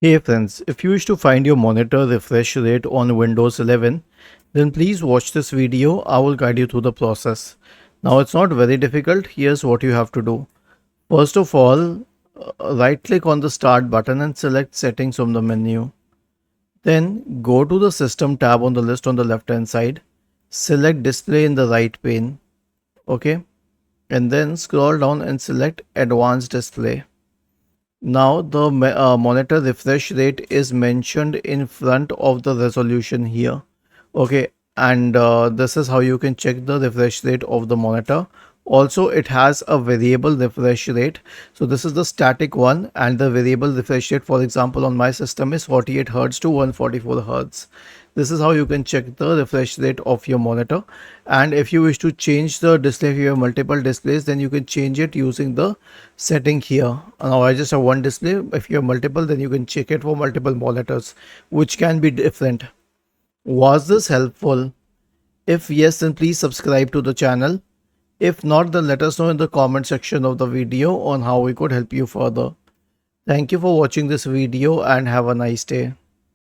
Hey friends, if you wish to find your monitor refresh rate on Windows 11, then please watch this video. I will guide you through the process. Now it's not very difficult. Here's what you have to do. First of all, right click on the start button and select settings from the menu. Then go to the system tab on the list on the left hand side. Select display in the right pane. Okay. And then scroll down and select advanced display. Now the monitor refresh rate is mentioned in front of the resolution here. Okay, and this is how you can check the refresh rate of the monitor. Also, it has a variable refresh rate. So this is the static one, and the variable refresh rate, for example, on my system is 48 Hz to 144 Hz. This is how you can check the refresh rate of your monitor. And if you wish to change the display, if you have multiple displays, then you can change it using the setting here. Now I just have one display. If you have multiple, then you can check it for multiple monitors, which can be different. Was this helpful? If yes, then please subscribe to the channel. If not, then let us know in the comment section of the video on how we could help you further. Thank you for watching this video and have a nice day.